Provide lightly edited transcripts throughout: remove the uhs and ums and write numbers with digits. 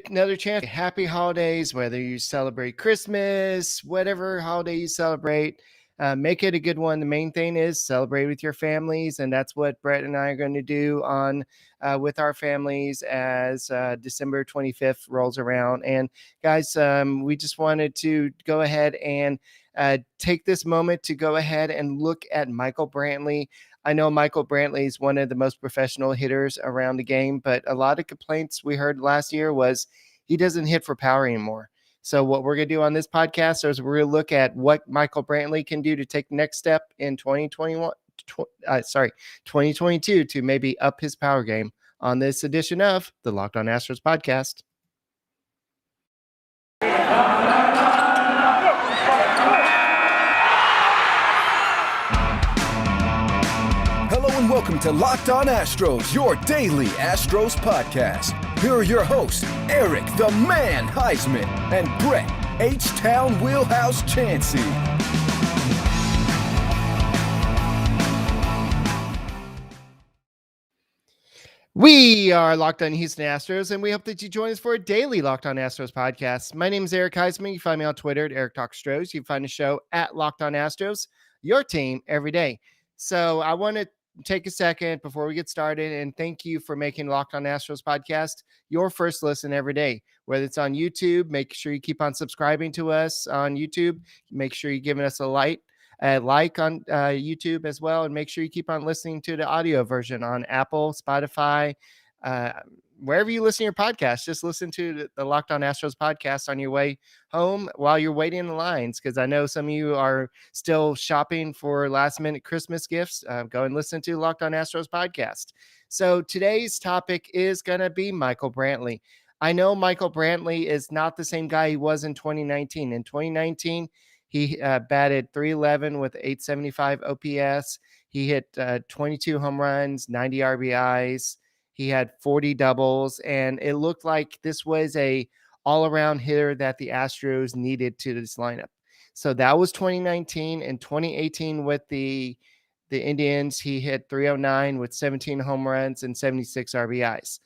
Another chance. Happy holidays, whether you celebrate Christmas, whatever holiday you celebrate. Make it a good one. The main thing is celebrate with your families, and that's what Brett and I are going to do on with our families as December 25th rolls around. And guys, we just wanted to go ahead and take this moment to go ahead and look at Michael Brantley. I know Michael Brantley is one of the most professional hitters around the game, but a lot of complaints we heard last year was he doesn't hit for power anymore. So what we're going to do on this podcast is we're going to look at what Michael Brantley can do to take the next step in 2022 to maybe up his power game on this edition of the Locked On Astros podcast. Welcome to Locked On Astros, your daily Astros podcast. Here are your hosts, Eric the Man Huysman and Brett H-Town Wheelhouse Chancey. We are Locked On Houston Astros, and we hope that you join us for a daily Locked On Astros podcast. My name is Eric Huysman. You find me on Twitter at Eric Talk Astros. You can find the show at Locked On Astros, your team every day. So I want to take a second before we get started and thank you for making Locked On Astros podcast your first listen every day. Whether it's on YouTube, make sure you keep on subscribing to us on YouTube. Make sure you're giving us a like on YouTube as well, and make sure you keep on listening to the audio version on Apple, Spotify, wherever you listen to your podcast. Just listen to the Locked On Astros podcast on your way home while you're waiting in the lines, because I know some of you are still shopping for last minute Christmas gifts. Go and listen to Locked On Astros podcast. So today's topic is going to be Michael Brantley. I know Michael Brantley is not the same guy he was in 2019. In 2019, he batted .311 with 875 OPS. He hit 22 home runs, 90 RBIs. He had 40 doubles, and it looked like this was a all-around hitter that the Astros needed to this lineup. So that was 2019. And 2018 with the Indians, he hit .309 with 17 home runs and 76 RBIs.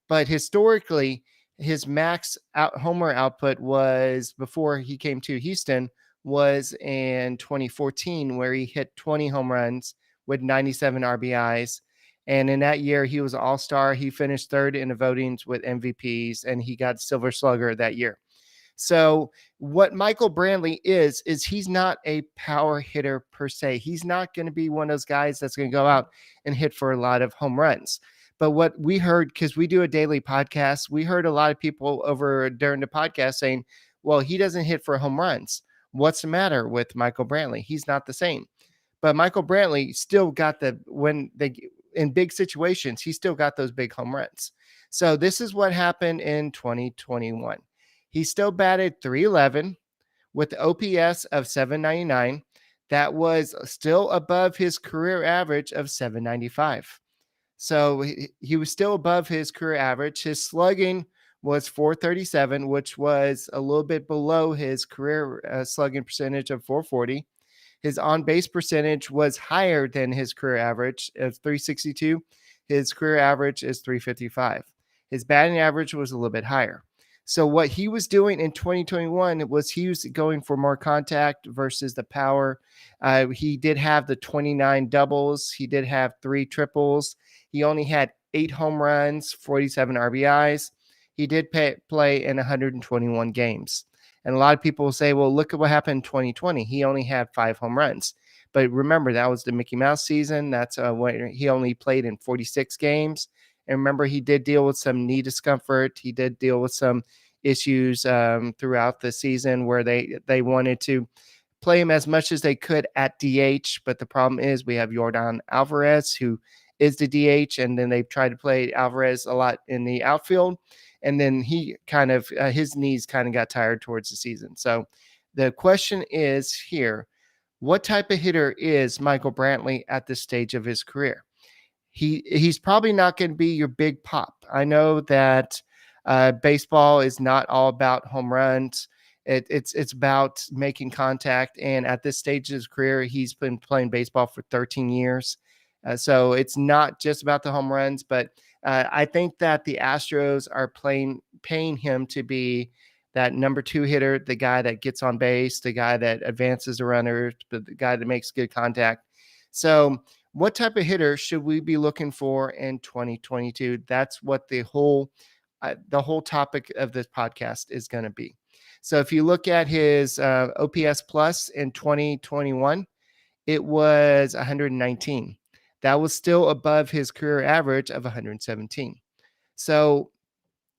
But historically, his max homer output was, before he came to Houston, was in 2014, where he hit 20 home runs with 97 RBIs. And in that year, he was an all-star. He finished third in the votings with MVPs, and he got Silver Slugger that year. So what Michael Brantley is he's not a power hitter per se. He's not going to be one of those guys that's going to go out and hit for a lot of home runs. But what we heard, because we do a daily podcast, we heard a lot of people over during the podcast saying, well, he doesn't hit for home runs. What's the matter with Michael Brantley? He's not the same. But Michael Brantley still got in big situations, he still got those big home runs. So this is what happened in 2021. He still batted .311 with the OPS of 799. That was still above his career average of 795. So he was still above his career average. His slugging was .437, which was a little bit below his career slugging percentage of .440. His on-base percentage was higher than his career average of .362. His career average is .355. His batting average was a little bit higher. So what he was doing in 2021 was he was going for more contact versus the power. He did have the 29 doubles. He did have 3 triples. He only had 8 home runs, 47 RBIs. He did play in 121 games. And a lot of people will say, well, look at what happened in 2020. He only had 5 home runs. But remember, that was the Mickey Mouse season. That's when he only played in 46 games. And remember, he did deal with some knee discomfort. He did deal with some issues throughout the season where they wanted to play him as much as they could at DH. But the problem is we have Yordan Alvarez, who is the DH. And then they've tried to play Alvarez a lot in the outfield. And then he kind of, his knees kind of got tired towards the season. So the question is here, what type of hitter is Michael Brantley at this stage of his career? He's probably not going to be your big pop. I know that baseball is not all about home runs. It's about making contact. And at this stage of his career, he's been playing baseball for 13 years. So it's not just about the home runs, but I think that the Astros are paying him to be that number 2 hitter, the guy that gets on base, the guy that advances the runner, the guy that makes good contact. So what type of hitter should we be looking for in 2022? That's what the whole topic of this podcast is going to be. So if you look at his OPS plus in 2021, it was 119. That was still above his career average of 117. So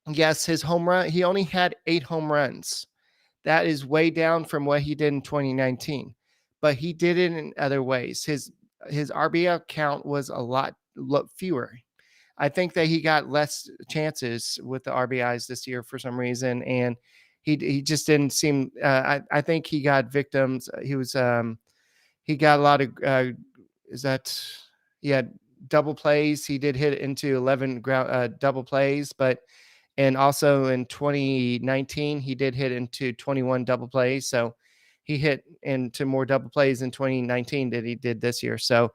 yes, his home run, he only had 8 home runs. That is way down from what he did in 2019, but he did it in other ways. His RBI count was a lot fewer. I think that he got less chances with the RBIs this year for some reason, and he just didn't seem. I think he got victims. He got a lot of he had double plays. He did hit into 11 double plays, but and also in 2019 he did hit into 21 double plays. So he hit into more double plays in 2019 than he did this year. So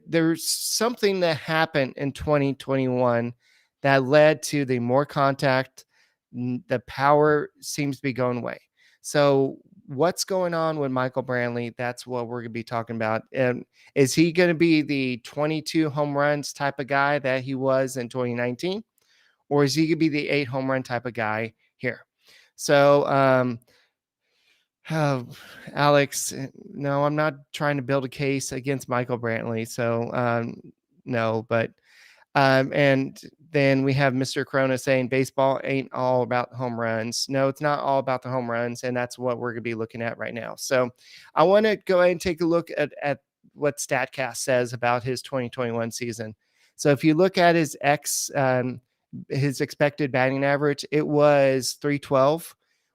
there's something that happened in 2021 that led to the more contact. The power seems to be going away. So what's going on with Michael Brantley? That's what we're going to be talking about. And is he going to be the 22 home runs type of guy that he was in 2019? Or is he going to be the 8 home run type of guy here? So, Alex, no, I'm not trying to build a case against Michael Brantley. So, no, but, and then we have Mr. Corona saying baseball ain't all about home runs. No, it's not all about the home runs. And that's what we're going to be looking at right now. So I want to go ahead and take a look at what Statcast says about his 2021 season. So if you look at his expected batting average, it was 312,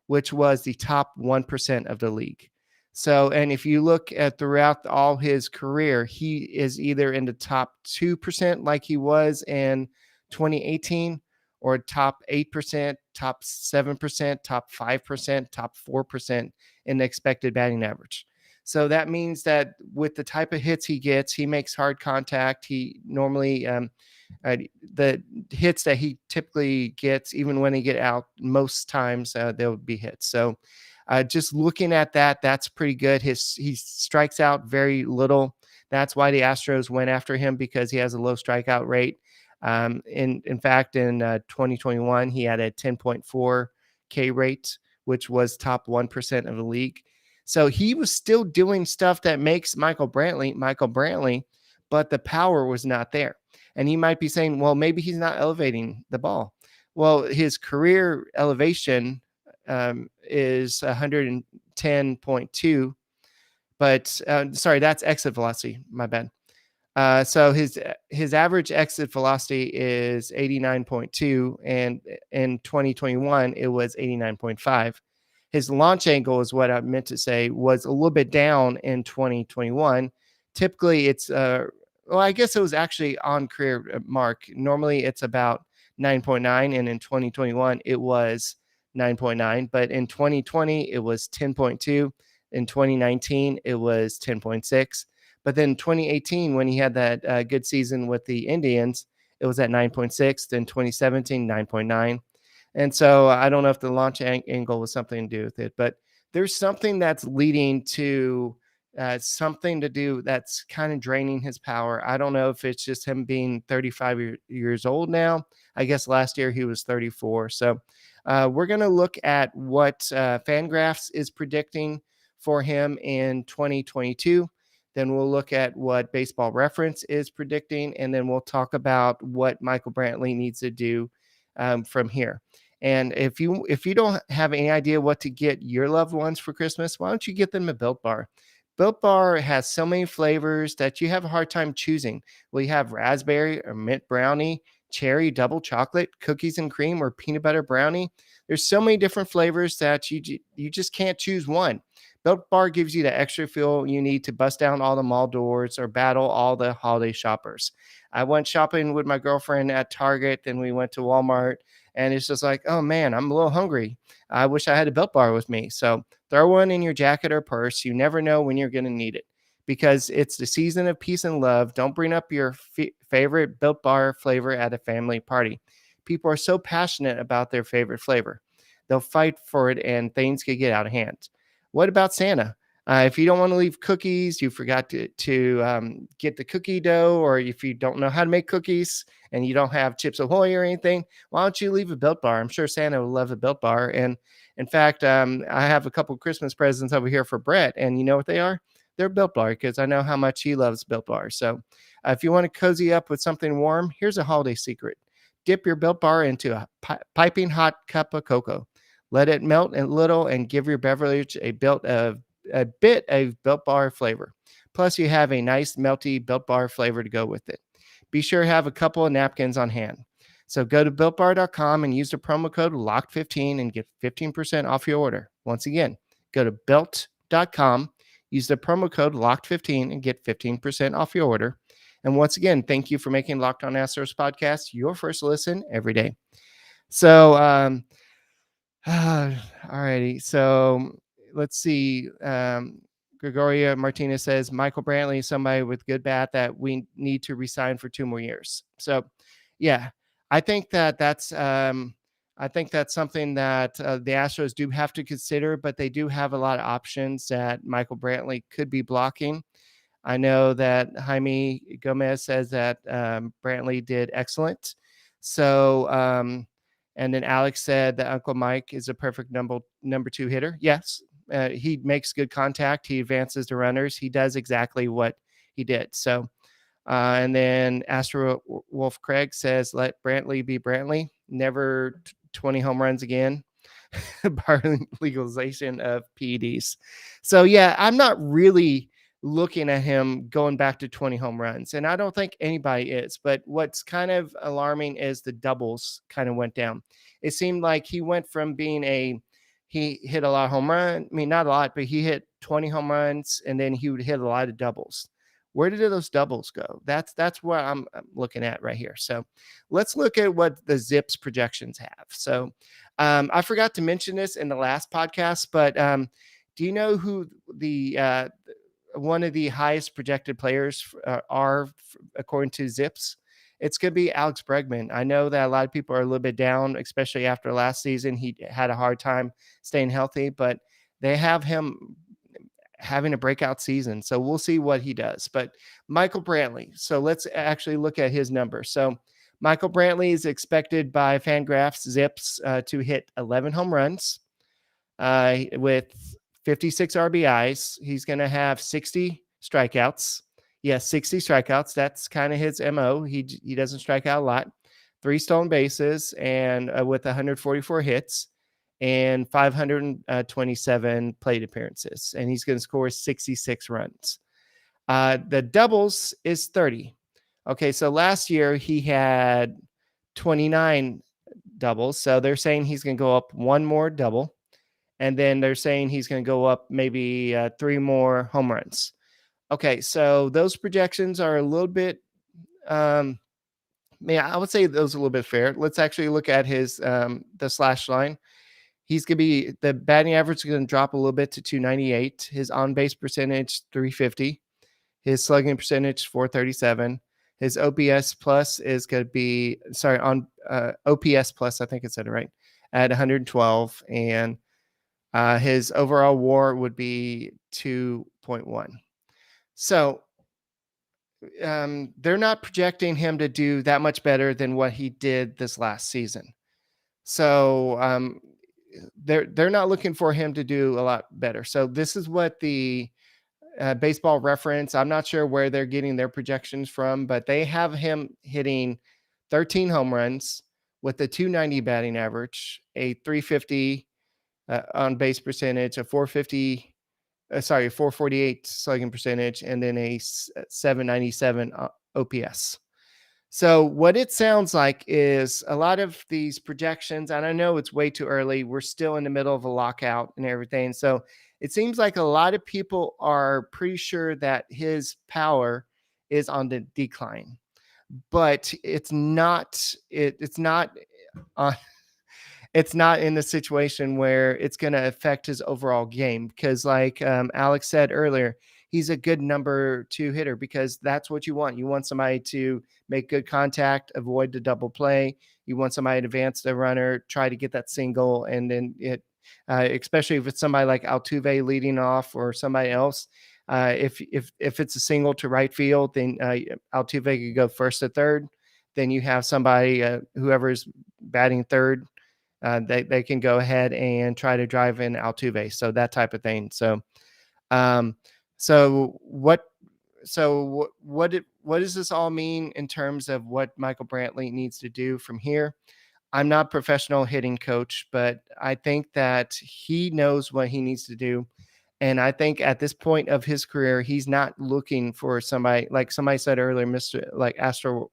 which was the top 1% of the league. So, and if you look at throughout all his career, he is either in the top 2% like he was in 2018, or top 8%, top 7%, top 5%, top 4% in the expected batting average. So that means that with the type of hits he gets, he makes hard contact. He normally, the hits that he typically gets, even when he get out, most times they'll be hits. So just looking at that, that's pretty good. He strikes out very little. That's why the Astros went after him, because he has a low strikeout rate. In fact, in 2021, he had a 10.4 K rate, which was top 1% of the league. So he was still doing stuff that makes Michael Brantley, but the power was not there. And he might be saying, well, maybe he's not elevating the ball. Well, his career elevation is 110.2, but sorry, that's exit velocity. My bad. So his average exit velocity is 89.2, and in 2021 it was 89.5. His launch angle, is what I meant to say, was a little bit down in 2021. Typically it's I guess it was actually on career mark. Normally it's about 9.9, and in 2021 it was 9.9, but in 2020 it was 10.2. In 2019 it was 10.6. But then 2018, when he had that good season with the Indians, it was at 9.6. Then 2017, 9.9. And so I don't know if the launch angle was something to do with it, but there's something that's leading to something to do that's kind of draining his power. I don't know if it's just him being 35 years old now. I guess last year he was 34. So we're going to look at what Fangraphs is predicting for him in 2022. Then we'll look at what Baseball Reference is predicting, and then we'll talk about what Michael Brantley needs to do from here. And if you don't have any idea what to get your loved ones for Christmas, why don't you get them a Built Bar? Built Bar has so many flavors that you have a hard time choosing. We have raspberry or mint brownie, cherry double chocolate, cookies and cream, or peanut butter brownie. There's so many different flavors that you just can't choose one. Built Bar gives you the extra fuel you need to bust down all the mall doors or battle all the holiday shoppers. I went shopping with my girlfriend at Target, then we went to Walmart, and it's just like, oh man, I'm a little hungry. I wish I had a Built Bar with me. So throw one in your jacket or purse. You never know when you're going to need it, because it's the season of peace and love. Don't bring up your favorite Built Bar flavor at a family party. people are so passionate about their favorite flavor. They'll fight for it and things could get out of hand. What about Santa? If you don't want to leave cookies, you forgot to get the cookie dough, or if you don't know how to make cookies and you don't have Chips Ahoy or anything, why don't you leave a Built Bar? I'm sure Santa will love a Built Bar. And in fact, I have a couple Christmas presents over here for Brett, and you know what they are? They're Built Bar because I know how much he loves Built Bar. So if you want to cozy up with something warm, here's a holiday secret. Dip your Built Bar into a piping hot cup of cocoa. Let it melt a little and give your beverage a bit of Built Bar flavor. Plus, you have a nice melty Built Bar flavor to go with it. Be sure to have a couple of napkins on hand. So go to BuiltBar.com and use the promo code LOCKED15 and get 15% off your order. Once again, go to Built.com, use the promo code LOCKED15 and get 15% off your order. And once again, thank you for making Locked On Astros podcast your first listen every day. So, alrighty. So let's see. Gregoria Martinez says Michael Brantley is somebody with good bat that we need to resign for 2 more years. So, yeah, I think that's something that the Astros do have to consider, but they do have a lot of options that Michael Brantley could be blocking. I know that Jaime Gomez says that Brantley did excellent. So, and then Alex said that Uncle Mike is a perfect number 2 hitter. Yes, he makes good contact. He advances the runners. He does exactly what he did. So, and then Astro Wolf Craig says, let Brantley be Brantley. Never 20 home runs again. Bar legalization of PEDs. So, yeah, I'm not really looking at him going back to 20 home runs. And I don't think anybody is. But what's kind of alarming is the doubles kind of went down. It seemed like he went from being he hit a lot of home runs. I mean, not a lot, but he hit 20 home runs, and then he would hit a lot of doubles. Where did those doubles go? That's what I'm looking at right here. So let's look at what the Zips projections have. So I forgot to mention this in the last podcast, but do you know who the one of the highest projected players are according to Zips? It's going to be Alex Bregman. I know that a lot of people are a little bit down, especially after last season. He had a hard time staying healthy, but they have him having a breakout season. So we'll see what he does. But Michael Brantley. So let's actually look at his numbers. So Michael Brantley is expected by Fangraphs Zips to hit 11 home runs with 56 RBIs. He's going to have 60 strikeouts. Yes, 60 strikeouts. That's kind of his MO. He doesn't strike out a lot. 3 stolen bases and with 144 hits and 527 plate appearances. And he's going to score 66 runs. The doubles is 30. Okay, so last year he had 29 doubles. So they're saying he's going to go up 1 more double. And then they're saying he's going to go up maybe 3 more home runs. Okay, so those projections are a little bit, I would say those are a little bit fair. Let's actually look at his the slash line. He's going to be, the batting average is going to drop a little bit to 298. His on-base percentage, 350. His slugging percentage, 437. His OPS plus is going to be, OPS plus, I think I said it right, at 112. And his overall WAR would be 2.1. So they're not projecting him to do that much better than what he did this last season. So they're not looking for him to do a lot better. So this is what the Baseball Reference, I'm not sure where they're getting their projections from, but they have him hitting 13 home runs with a 290 batting average, a 350 on base percentage, a 448 slugging percentage, and then a 797 OPS. So what it sounds like is a lot of these projections, and I know it's way too early. We're still in the middle of a lockout and everything. So it seems like a lot of people are pretty sure that his power is on the decline, but it's not. It's not in the situation where it's going to affect his overall game because, like Alex said earlier, he's a good number 2 hitter because that's what you want. You want somebody to make good contact, avoid the double play. You want somebody to advance the runner, try to get that single, and then especially if it's somebody like Altuve leading off or somebody else. If it's a single to right field, then Altuve could go first to third. Then you have somebody, whoever's batting third, they can go ahead and try to drive in Altuve. So that type of thing. Um, so what does this all mean in terms of what Michael Brantley needs to do from here? I'm not a professional hitting coach, but I think that he knows what he needs to do. And I think at this point of his career, he's not looking for somebody like somebody said earlier, Mr. like Astro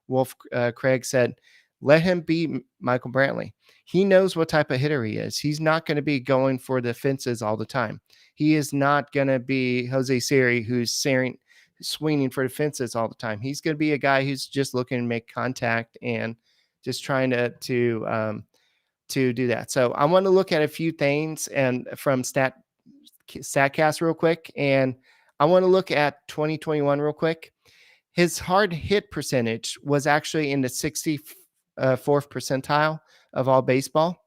Wolf Craig said, let him be Michael Brantley. He knows what type of hitter he is. He's not going to be going for the fences all the time. He is not going to be Jose Siri, who's swinging for the fences all the time. He's going to be a guy who's just looking to make contact and just trying to do that. So I want to look at a few things and from Statcast real quick, and I want to look at 2021 real quick. His hard hit percentage was actually in the 64th percentile of all baseball.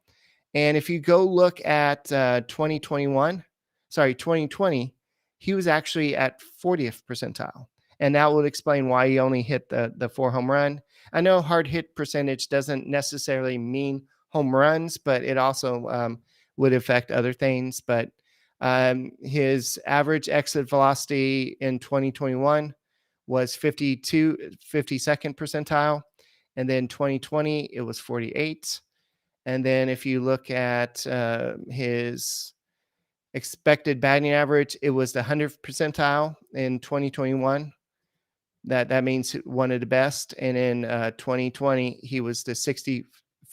And if you go look at 2020, he was actually at 40th percentile. And that would explain why he only hit the 4 home run. I know hard hit percentage doesn't necessarily mean home runs, but it also would affect other things. But his average exit velocity in 2021 was 52nd percentile. And then 2020, it was 48. And then if you look at his expected batting average, it was the 100th percentile in 2021. That means one of the best. And in 2020, he was the 65th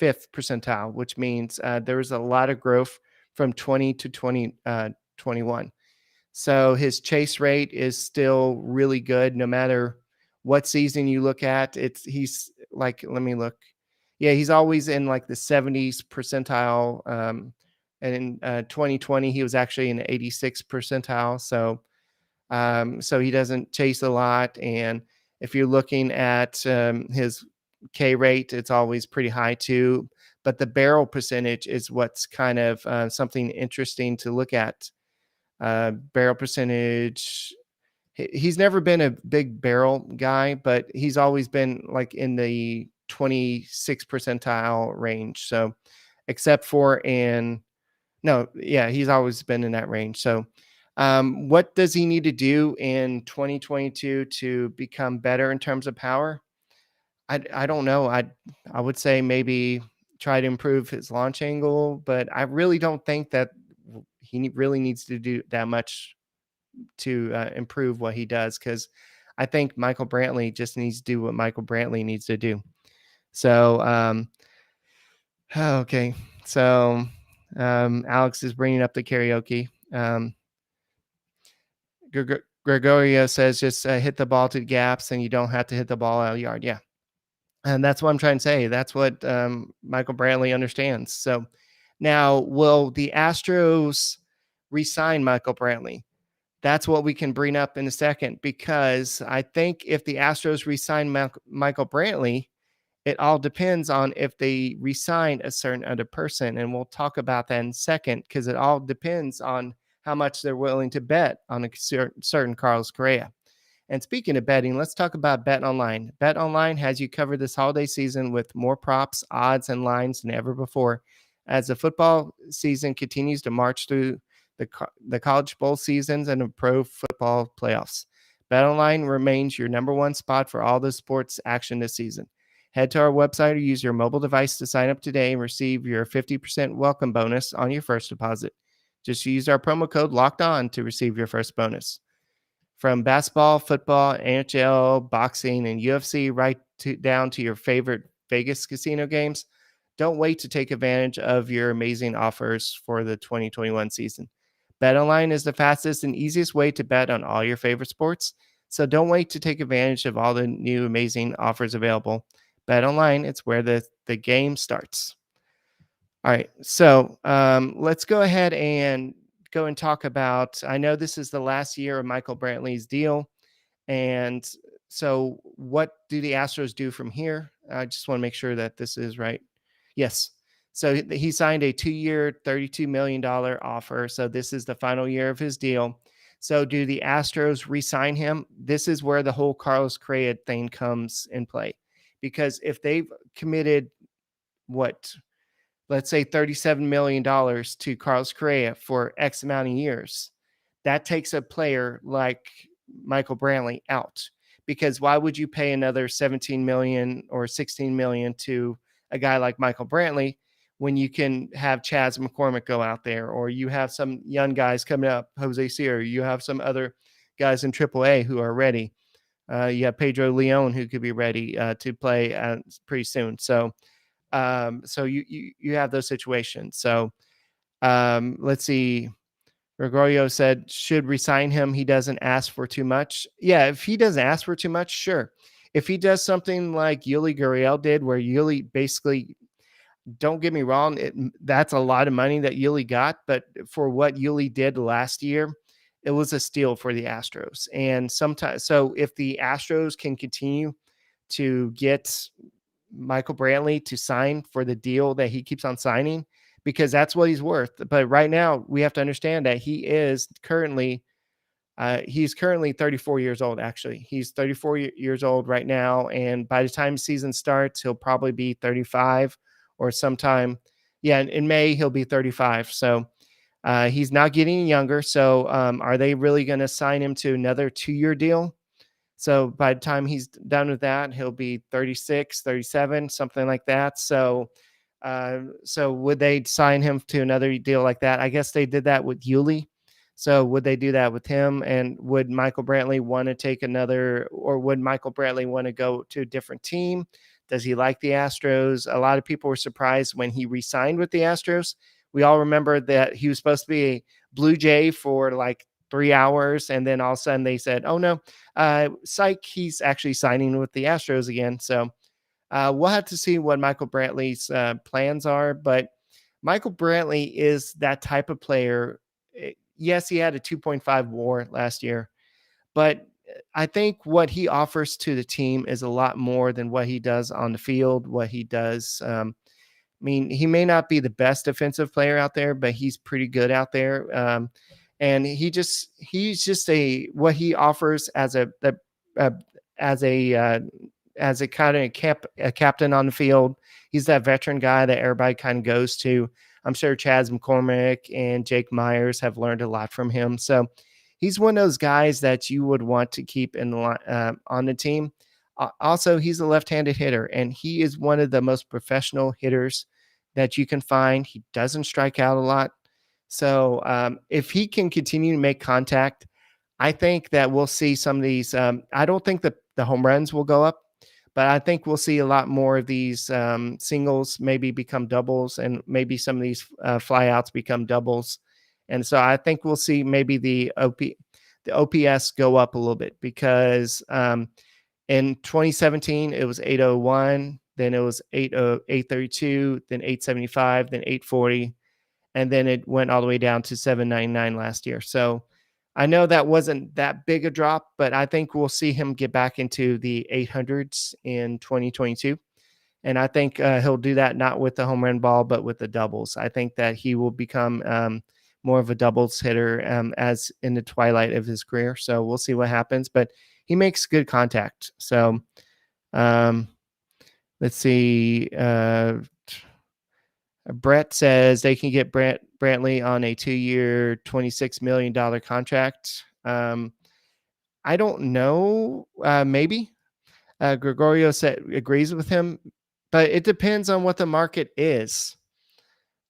percentile, which means there was a lot of growth from 20 to 2021. So his chase rate is still really good, no matter what season you look at. He's like, let me look. Yeah, he's always in like the 70s percentile. And in 2020, he was actually in the 86th percentile. So he doesn't chase a lot. And if you're looking at his K rate, it's always pretty high too. But the barrel percentage is what's kind of something interesting to look at. Barrel percentage. He's never been a big barrel guy, but he's always been like in the 26th percentile range. So except for he's always been in that range. So what does he need to do in 2022 to become better in terms of power? I don't know. I would say maybe try to improve his launch angle, but I really don't think that he really needs to do that much to improve what he does, because I think Michael Brantley just needs to do what Michael Brantley needs to do. So, okay. So Alex is bringing up the karaoke. Gregorio says just hit the ball to the gaps and you don't have to hit the ball out of the yard. Yeah. And that's what I'm trying to say. That's what Michael Brantley understands. So now, will the Astros re-sign Michael Brantley? That's what we can bring up in a second, because I think if the Astros re-sign Michael Brantley, it all depends on if they re-sign a certain other person. And we'll talk about that in a second, because it all depends on how much they're willing to bet on a certain Carlos Correa. And speaking of betting, let's talk about BetOnline. BetOnline has you covered this holiday season with more props, odds, and lines than ever before. As the football season continues to march through the college bowl seasons and the pro football playoffs, BetOnline remains your number one spot for all the sports action this season. Head to our website or use your mobile device to sign up today and receive your 50% welcome bonus on your first deposit. Just use our promo code LOCKEDON to receive your first bonus. From basketball, football, NHL, boxing, and UFC, down to your favorite Vegas casino games, don't wait to take advantage of your amazing offers for the 2021 season. BetOnline is the fastest and easiest way to bet on all your favorite sports, so don't wait to take advantage of all the new amazing offers available. BetOnline, it's where the game starts. All right, so let's go ahead and go and talk about, I know this is the last year of Michael Brantley's deal. And so what do the Astros do from here? I just want to make sure that this is right. Yes. So he signed a 2-year, $32 million offer. So this is the final year of his deal. So do the Astros re-sign him? This is where the whole Carlos Correa thing comes in play. Because if they've committed let's say $37 million to Carlos Correa for X amount of years, that takes a player like Michael Brantley out. Because why would you pay another 17 million or 16 million to a guy like Michael Brantley when you can have Chaz McCormick go out there, or you have some young guys coming up, Jose Sierra, you have some other guys in AAA who are ready. You have Pedro Leon who could be ready to play pretty soon. So you have those situations. So let's see. Gregorio said, should resign him. He doesn't ask for too much. Yeah, if he doesn't ask for too much, sure. If he does something like Yuli Gurriel did, where Yuli basically, don't get me wrong, that's a lot of money that Yuli got. But for what Yuli did last year, it was a steal for the Astros. And sometimes, so if the Astros can continue to get Michael Brantley to sign for the deal that he keeps on signing, because that's what he's worth. But right now we have to understand that he's currently 34 years old. Actually, he's 34 years old right now. And by the time season starts, he'll probably be 35 or sometime. Yeah. In May, he'll be 35. So he's not getting younger. So are they really going to sign him to another 2-year deal? So by the time he's done with that, he'll be 36, 37, something like that. So would they sign him to another deal like that? I guess they did that with Yuli. So would they do that with him? And would Michael Brantley want to take another, or would Michael Brantley want to go to a different team? Does he like the Astros? A lot of people were surprised when he re-signed with the Astros. We all remember that he was supposed to be a Blue Jay for like 3 hours. And then all of a sudden they said, oh no, psych, he's actually signing with the Astros again. So we'll have to see what Michael Brantley's plans are. But Michael Brantley is that type of player. Yes, he had a 2.5 WAR last year, but I think what he offers to the team is a lot more than what he does on the field, what he does. I mean, he may not be the best defensive player out there, but he's pretty good out there. And he's just what he offers as a kind of a captain on the field. He's that veteran guy that everybody kind of goes to. I'm sure Chaz McCormick and Jake Myers have learned a lot from him. So he's one of those guys that you would want to keep on the team. Also, he's a left-handed hitter, and he is one of the most professional hitters that you can find. He doesn't strike out a lot. So if he can continue to make contact, I think that we'll see some of these. I don't think that the home runs will go up, but I think we'll see a lot more of these singles maybe become doubles, and maybe some of these flyouts become doubles. And so I think we'll see maybe the OPS go up a little bit, because in 2017 it was 801, then it was 832, then 875, then 840. And then it went all the way down to 799 last year. So I know that wasn't that big a drop, but I think we'll see him get back into the 800s in 2022. And I think he'll do that not with the home run ball, but with the doubles. I think that he will become more of a doubles hitter as in the twilight of his career. So we'll see what happens, but he makes good contact. So let's see. Brett says they can get Brantley on a 2-year, $26 million contract. I don't know. Maybe. Gregorio agrees with him, but it depends on what the market is.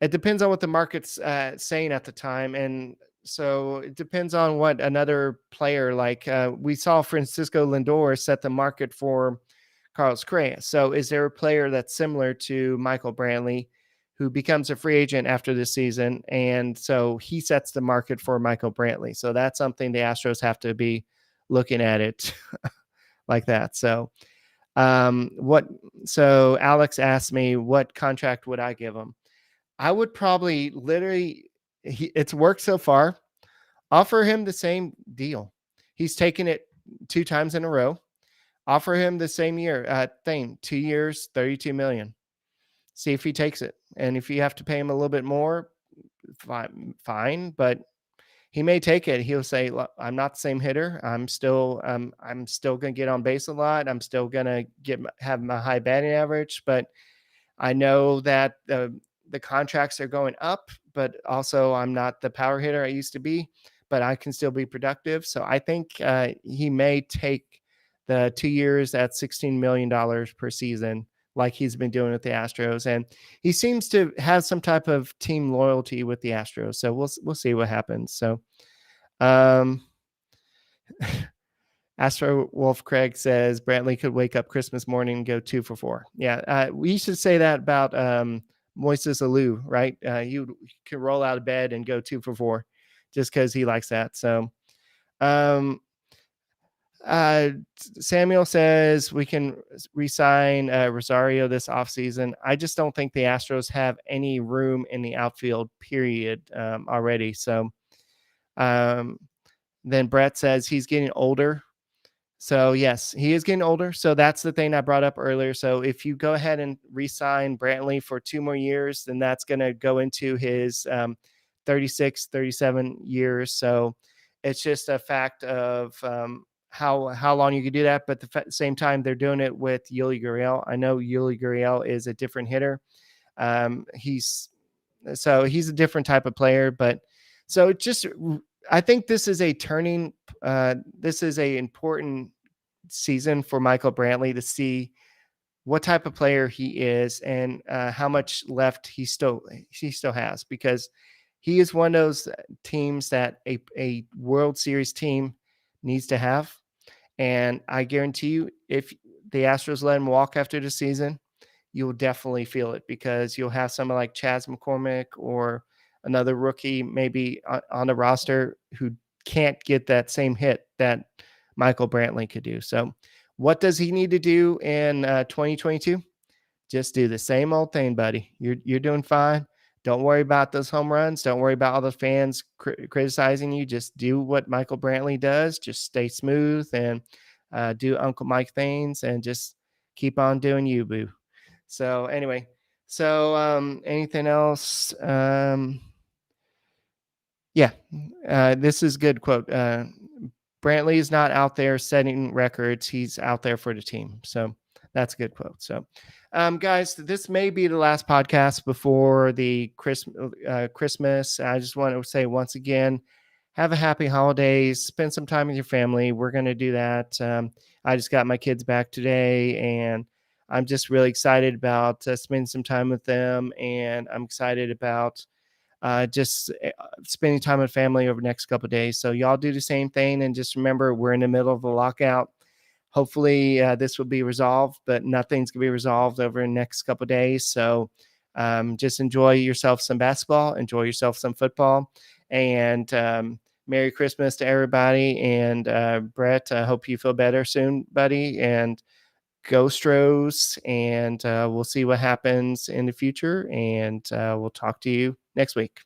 It depends on what the market's saying at the time. And so it depends on what another player, like we saw Francisco Lindor set the market for Carlos Correa. So is there a player that's similar to Michael Brantley who becomes a free agent after this season? And so he sets the market for Michael Brantley. So that's something the Astros have to be looking at it like that. So Alex asked me, what contract would I give him? I would probably literally, It's worked so far. Offer him the same deal. He's taken it 2 times in a row. Offer him the same thing, 2 years, 32 million. See if he takes it. And if you have to pay him a little bit more, fine, but he may take it. He'll say, "Look, I'm not the same hitter. I'm still going to get on base a lot. I'm still going to have my high batting average, but I know that the contracts are going up, but also I'm not the power hitter I used to be, but I can still be productive." So I think he may take the 2 years at $16 million per season, like he's been doing with the Astros. And he seems to have some type of team loyalty with the Astros. So we'll see what happens. So, um, Astro Wolf Craig says Brantley could wake up Christmas morning and go 2 for 4. Yeah, we used to say that about Moises Alou, right? You can roll out of bed and go 2 for 4 just because he likes that. So, um, Samuel says we can re-sign Rosario this offseason. I just don't think the Astros have any room in the outfield, period, already. So, then Brett says he's getting older. So yes, he is getting older. So that's the thing I brought up earlier. So if you go ahead and re-sign Brantley for 2 more years, then that's going to go into his 36, 37 years. So it's just a fact of how long you can do that. But at the same time, they're doing it with Yuli Gurriel. I know Yuli Gurriel is a different hitter. He's a different type of player, but so I think this is a this is a important season for Michael Brantley to see what type of player he is and how much left he still has, because he is one of those teams that a World Series team needs to have. And I guarantee you, if the Astros let him walk after the season, you'll definitely feel it, because you'll have someone like Chas McCormick or another rookie maybe on the roster who can't get that same hit that Michael Brantley could do. So what does he need to do in 2022? Just do the same old thing, buddy. You're doing fine. Don't worry about those home runs. Don't worry about all the fans criticizing you. Just do what Michael Brantley does. Just stay smooth and do Uncle Mike things and just keep on doing you, boo. So anyway, anything else? This is a good quote. Brantley is not out there setting records. He's out there for the team. So that's a good quote. So, guys, this may be the last podcast before the Christmas. I just want to say once again, have a happy holidays. Spend some time with your family. We're going to do that. I just got my kids back today, and I'm just really excited about spending some time with them. And I'm excited about just spending time with family over the next couple of days. So y'all do the same thing. And just remember, we're in the middle of a lockout. Hopefully this will be resolved, but nothing's going to be resolved over the next couple of days. So just enjoy yourself some basketball, enjoy yourself some football, and Merry Christmas to everybody. And Brett, I hope you feel better soon, buddy. And go Astros, and we'll see what happens in the future. And we'll talk to you next week.